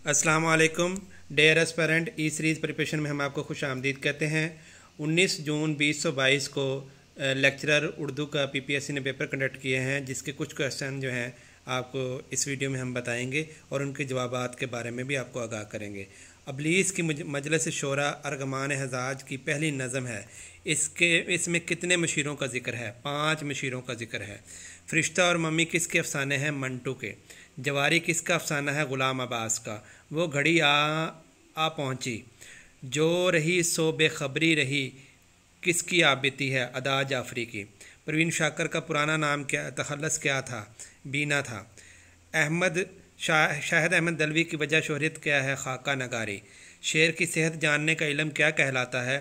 अस्सलाम वालेकुम dare aspirant ई series preparation में हम आपको खुश आमदीद कहते हैं। 19 जून 2022 को लेक्चरर उर्दू का पीपीएससी ने पेपर कंडक्ट किए हैं, जिसके कुछ क्वेश्चन जो हैं आपको इस वीडियो में हम बताएंगे और उनके जवाबात के बारे में भी आपको आगाह करेंगे। अबलीस की मजलिस शोरा अरगमान हजाज की पहली नज़म है। इसमें कितने मशीरों का जिक्र है? 5 मशीरों का जिक्र है। फरिश्ता और मम्मी किसके अफसाने हैं? मंटू के। जवारी किसका अफसाना है? ग़ुलाम अब्बास का। वो घड़ी आ पहुँची जो रही सो बेखबरी रही किसकी आप बीती है? अदा जाफरी की। परवीन शाकर का पुराना नाम क्या, तखल्लुस क्या था? बीना था। शाहिद अहमद दलवी की वजह शोहरत क्या है? खाका नगारी। शेर की सेहत जानने का इल्म क्या कहलाता है?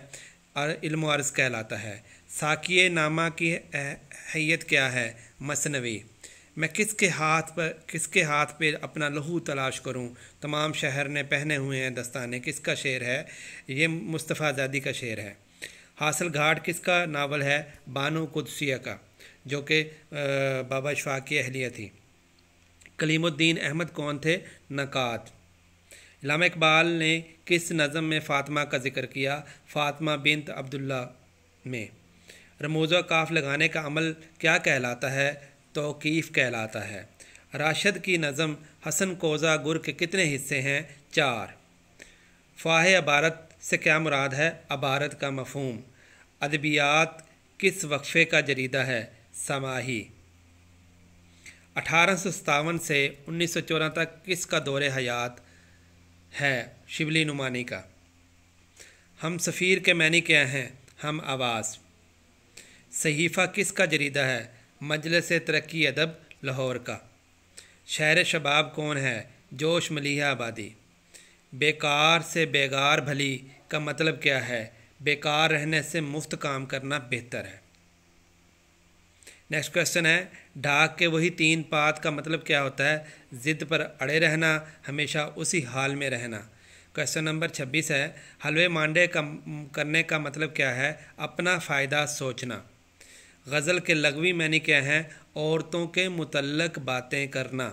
और इल्म अर्ज़ कहलाता है। साकिए नामा की हैयत क्या है? मसनवी। मैं किसके हाथ पे अपना लहू तलाश करूं? तमाम शहर ने पहने हुए हैं दस्ताने। किसका शेर है? ये मुस्तफ़ा ज़ादी का शेर है। हासिल घाट किसका नावल है? बानो कुदसिया का, जो कि बाबा इशफाक की अहलिया थी। कलीमुद्दीन अहमद कौन थे? नकात। इल्लामा इकबाल ने किस नज़म में फ़ातिमा का जिक्र किया? फ़ातिमा बिन्त अब्दुल्ला में। रमूज़ काफ लगाने का अमल क्या कहलाता है? तौक़ीफ़ कहलाता है। राशिद की नज़म हसन कोज़ा गुर के कितने हिस्से हैं? 4। फ़ाहे अबारत से क्या मुराद है? अबारत का मफ़हूम। अदबियात किस वक्फ़े का जरीदा है? समाही। 1857 से 1914 तक किसका दौरे हयात है? शिबली नुमानी का। हम सफ़ीर के मैनी क्या हैं? हम आवाज़। सहीफ़ा किसका जरीदा है? मजलिस तरक्की अदब लाहौर का। शहर शबाब कौन है? जोश मलिहा आबादी। बेकार से बेगार भली का मतलब क्या है? बेकार रहने से मुफ्त काम करना बेहतर है। नेक्स्ट क्वेश्चन है, ढाक के वही 3 पात का मतलब क्या होता है? ज़िद पर अड़े रहना, हमेशा उसी हाल में रहना। क्वेश्चन नंबर 26 है, हलवे मांडे करने का मतलब क्या है? अपना फ़ायदा सोचना। गज़ल के लगवी मैनी क्या हैं? औरतों के मुतल्लक बातें करना।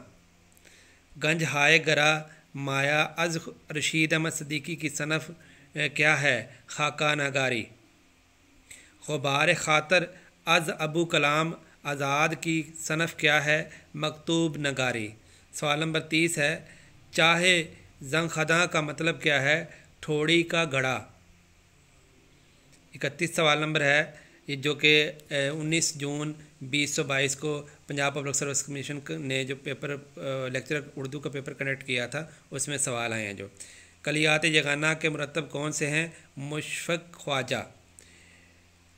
गंज हाय गरा माया अज रशीद अहमद सदीकी की सनफ़ क्या है? खाका नगारी। ग़ुबार ख़ातर अज अबू कलाम आज़ाद की सनफ़ क्या है? मकतूब नगारी। सवाल नंबर 30 है, चाहे जंखदा का मतलब क्या है? ठोड़ी का घड़ा। 31 सवाल नंबर है, ये जो कि 19 जून 2022 को पंजाब पब्लिक सर्विस कमीशन ने जो पेपर लेक्चर उर्दू का पेपर कंडक्ट किया था, उसमें सवाल आए हैं। जो कलियात यगाना के मुरत्तब कौन से हैं? मुशफ़क़ ख्वाजा।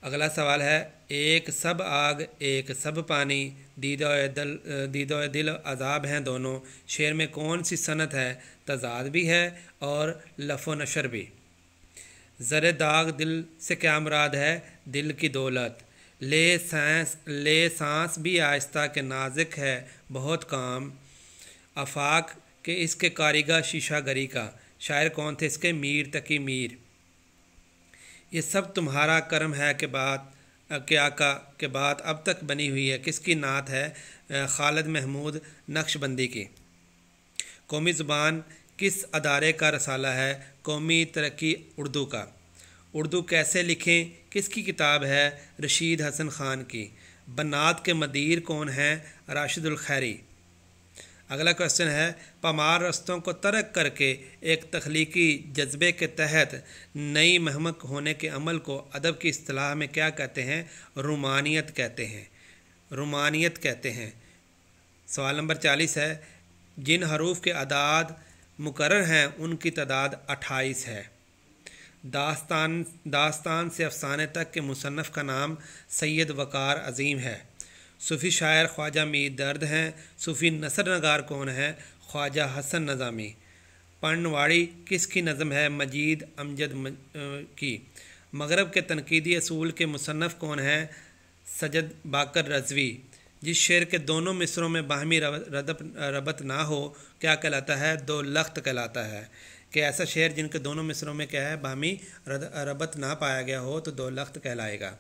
अगला सवाल है, एक सब आग एक सब पानी, दीदो दिल अजाब हैं दोनों। शेर में कौन सी सनत है? तज़ाद भी है और लफ़ो नशर भी। ज़रे दाग दिल से क्या मुराद है? दिल की दौलत। ले सांस भी आहिस्ता के नाज़िक है बहुत काम। आफाक के इसके कारीगर शीशा गरी का। शायर कौन थे इसके? मीर तकी मीर। ये सब तुम्हारा करम है के बाद के बाद अब तक बनी हुई है। किसकी नात है? खालिद महमूद नक्शबंदी की। कौमी ज़ुबान किस अदारे का रसाला है? कौमी तरक्की उर्दू का। उर्दू कैसे लिखें किसकी किताब है? रशीद हसन ख़ान की। बनात के मदीर कौन हैं? राशिदुल खैरी। अगला क्वेश्चन है, पामार रस्तों को तर्क करके एक तख्लीकी जज्बे के तहत नई महमक होने के अमल को अदब की इस्तिलाह में क्या कहते हैं? रुमानियत कहते हैं। रुमानियत कहते हैं। सवाल नंबर 40 है, जिन हरूफ के अदाद मुकर्रर हैं उनकी तादाद 28 है। दास्तान से अफसाने तक के मुसन्नफ़ का नाम सैयद वक़ार अज़ीम है। सूफ़ी शायर ख्वाजा मीर दर्द हैं। सूफ़ी नसर नगार कौन है? ख्वाजा हसन नज़ामी। पनवाड़ी किसकी नज़म है? मजीद अमजद की। मगरब के तनकीदी असूल के मुसन्नफ़ कौन है? सजद बाकर रज़वी। जिस शेर के दोनों मिसरों में बाहमी रबत ना हो क्या कहलाता है? दो लख्त कहलाता है। कि ऐसा शेर जिनके दोनों मिसरों में क्या है? बाहमी रबत ना पाया गया हो तो दो लख्त कहलाएगा।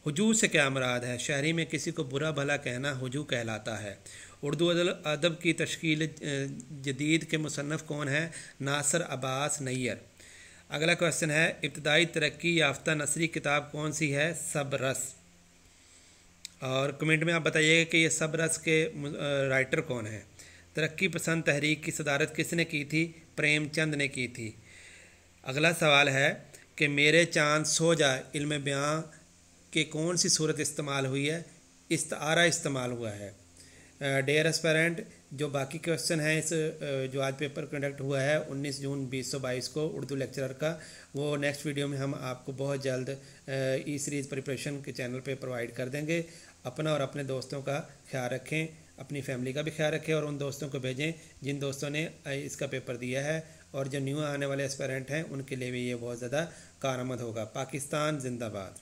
हुजू से क्या मुराद है? शहरी में किसी को बुरा भला कहना हुजू कहलाता है। उर्दू अदब की तश्कील जदीद के मुसन्नफ़ कौन है? नासिर अब्बास नैयर। अगला क्वेश्चन है, इब्तदाई तरक्की याफ्ता नसरी किताब कौन सी है? सब रस। और कमेंट में आप बताइएगा कि ये सब रस के राइटर कौन है। तरक्की पसंद तहरीक की सदारत किसने की थी? प्रेमचंद ने की थी। अगला सवाल है कि मेरे चांद सो जा इल्म बयां के कौन सी सूरत इस्तेमाल हुई है? इस्तारा इस्तेमाल हुआ है। डियर एस्पेरेंट, जो बाकी क्वेश्चन हैं इस जो आज पेपर कंडक्ट हुआ है 19 जून 2022 को उर्दू लेक्चरर का, वो नेक्स्ट वीडियो में हम आपको बहुत जल्द ई सीरीज़ प्रिपरेशन के चैनल पे प्रोवाइड कर देंगे। अपना और अपने दोस्तों का ख्याल रखें, अपनी फैमिली का भी ख्याल रखें और उन दोस्तों को भेजें जिन दोस्तों ने इसका पेपर दिया है, और जो न्यू आने वाले एस्पेरेंट हैं उनके लिए भी ये बहुत ज़्यादा कारआमद होगा। पाकिस्तान जिंदाबाद।